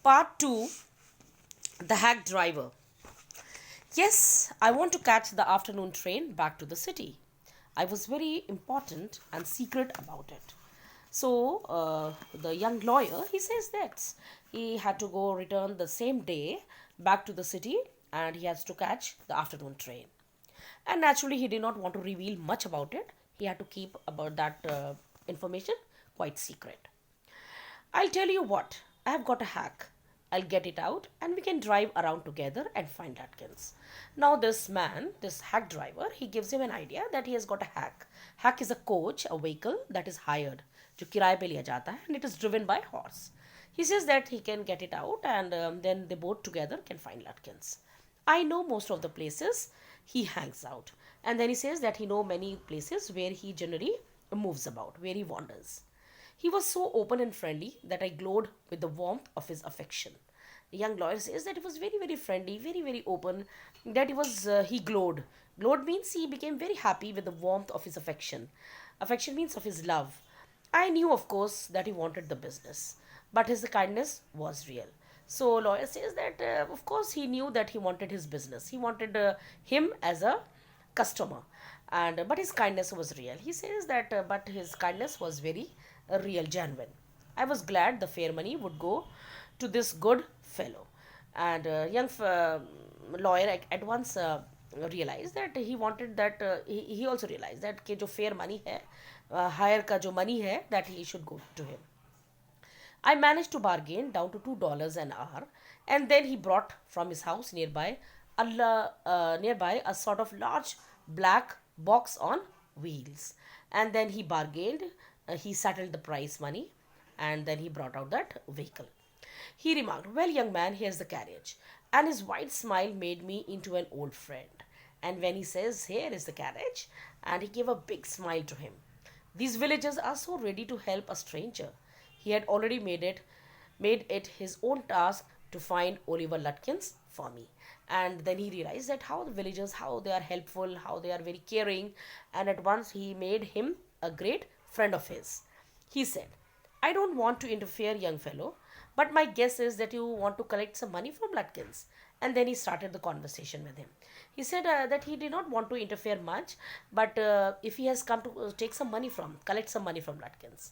Part 2, The Hack Driver. Yes, I want to catch the afternoon train back to the city. I was very important and secret about it. So, the young lawyer, he says that he had to go return the same day back to the city and he has to catch the afternoon train. And naturally, he did not want to reveal much about it. He had to keep about that information quite secret. I'll tell you what, I have got a hack. I'll get it out and we can drive around together and find Atkins. Now, this man, this hack driver, he gives him an idea that he has got a hack. Hack is a coach, a vehicle that is hired, जो किराए पे लिया जाता है, and it is driven by horse. He says that he can get it out and then they both together can find Lutkins. I know most of the places he hangs out. And then he says that he know many places where he generally moves about, where he wanders. He was so open and friendly that I glowed with the warmth of his affection. The young lawyer says that he was very, very friendly, very, very open, that he glowed. Glowed means he became very happy with the warmth of his affection. Affection means of his love. I knew, of course, that he wanted the business, but his kindness was real. So lawyer says that, of course, he knew that he wanted his business. He wanted him as a customer, and but his kindness was real. He says that, but his kindness was very real, genuine. I was glad the fair money would go to this good fellow, and lawyer at once realized that he wanted that he also realized that कि जो fair money है hire का जो money है that he should go to him. I managed to bargain down to $2 an hour, and then he brought from his house nearby a sort of large black box on wheels. And then he bargained, he settled the price money, and then he brought out that vehicle. He remarked, "Well, young man, here's the carriage." And his wide smile made me into an old friend. And when he says, "Here is the carriage," and he gave a big smile to him. These villagers are so ready to help a stranger. He had already made it his own task to find Oliver Lutkins for me. And then he realized that how the villagers, how they are helpful, how they are very caring, and at once he made him a great friend of his. He said, "I don't want to interfere, young fellow, but my guess is that you want to collect some money from Lutkins." And then he started the conversation with him. He said that he did not want to interfere much, but if he has come to collect some money from Lutkins.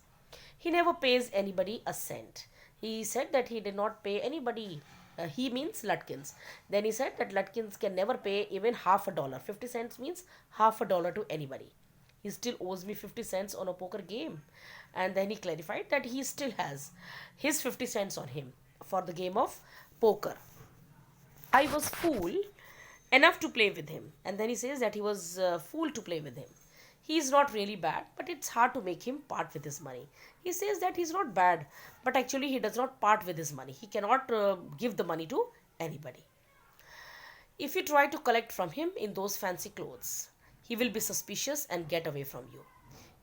He never pays anybody a cent. He said that he did not pay anybody. He means Lutkins. Then he said that Lutkins can never pay even half a dollar. 50 cents means half a dollar to anybody. He still owes me 50 cents on a poker game. And then he clarified that he still has his 50 cents on him for the game of poker. I was fool enough to play with him. And then he says that he was fool to play with him. He is not really bad, but it's hard to make him part with his money. He says that he's not bad, but actually he does not part with his money. He cannot give the money to anybody. If you try to collect from him in those fancy clothes, he will be suspicious and get away from you.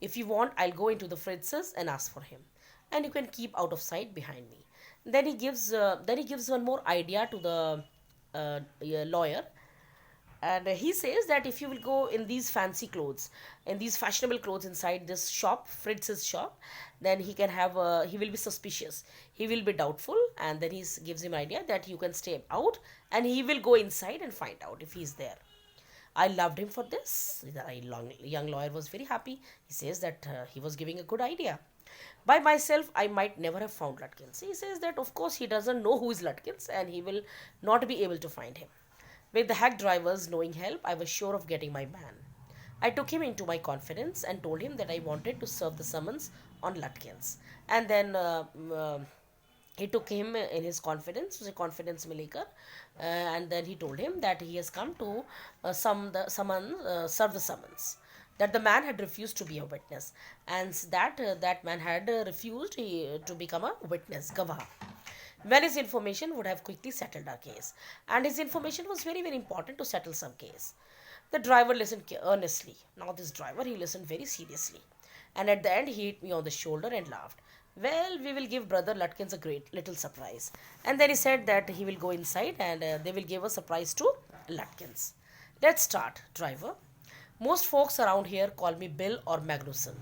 If you want, I'll go into the Fritz's and ask for him, and you can keep out of sight behind me. Then he gives one more idea to the lawyer, and he says that if you will go in these fancy clothes, in these fashionable clothes inside this shop, Fritz's shop, then he will be suspicious, he will be doubtful, and then gives him idea that you can stay out and he will go inside and find out if he's there. I loved him for this. The young lawyer was very happy. He says that he was giving a good idea. By myself, I might never have found Lutkins. He says that of course he doesn't know who is Lutkins and he will not be able to find him. With the hack driver's knowing help, I was sure of getting my man. I took him into my confidence and told him that I wanted to serve the summons on Lutkins. And then he took him in his confidence, उसे confidence में लेकर, and then he told him that he has come to serve the summons. That the man had refused to be a witness, and that man had refused to become a witness, gawah. When his information would have quickly settled our case. And his information was very, very important to settle some case. The driver listened earnestly. Now this driver, he listened very seriously. And at the end, he hit me on the shoulder and laughed. "Well, we will give Brother Lutkins a great little surprise." And then he said that he will go inside and they will give a surprise to Lutkins. "Let's start, driver. Most folks around here call me Bill or Magnuson.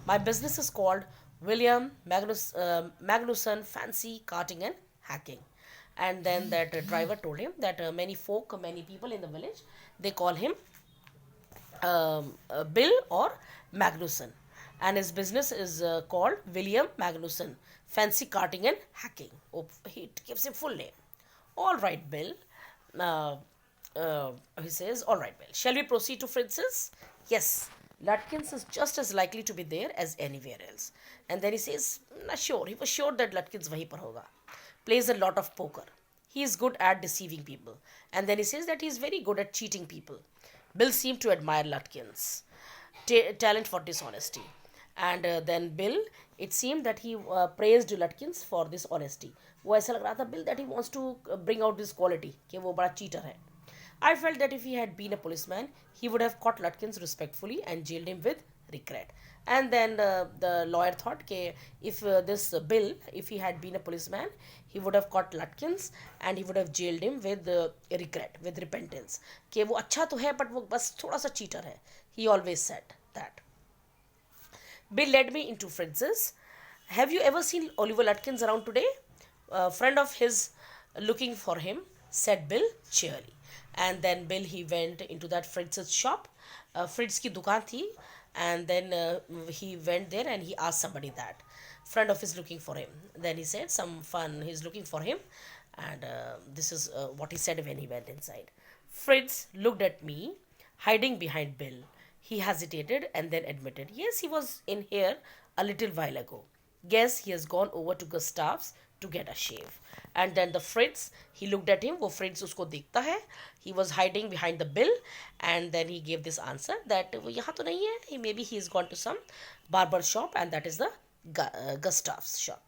My business is called William Magnusson Fancy Carting and Hacking. And then that driver told him that many people in the village, they call him Bill or Magnuson, and his business is called William Magnuson, fancy carting and hacking. Oh, he gives him full name. All right, Bill. Uh, he says, all right, Bill. Shall we proceed to Fritz's? Yes. Lutkins is just as likely to be there as anywhere else. And then he says, nah, sure. He was sure that Lutkins wahi par hoga. Plays a lot of poker. He is good at deceiving people. And then he says that he is very good at cheating people. Bill seemed to admire Lutkins' talent for dishonesty. And then Bill, it seemed that he praised Lutkins for this honesty. वो ऐसा लग रहा था bill that he wants to bring out this quality कि वो बड़ा cheater है. I felt that if he had been a policeman, he would have caught Lutkins respectfully and jailed him with regret. And then the lawyer thought that if this Bill, if he had been a policeman, he would have caught Lutkins and he would have jailed him with regret, with repentance. कि वो अच्छा तो है but वो बस थोड़ा सा cheater है. He always said that. Bill led me into Fritz's. Have you ever seen Oliver Lutkins around today? A friend of his looking for him, said Bill cheerily. And then Bill, he went into that Fritz's shop. Fritz की दुकान थी. And then he went there and he asked somebody that. Friend of his looking for him. Then he said some fun, he's looking for him. And this is what he said when he went inside. Fritz looked at me, hiding behind Bill. He hesitated and then admitted, yes, he was in here a little while ago. Guess he has gone over to Gustav's to get a shave. And then the Fritz, he looked at him, वो Fritz उसको देखता है. He was hiding behind the Bill and then he gave this answer that वो यहाँ तो नहीं है. Maybe he has gone to some barber shop and that is the Gustav's shop.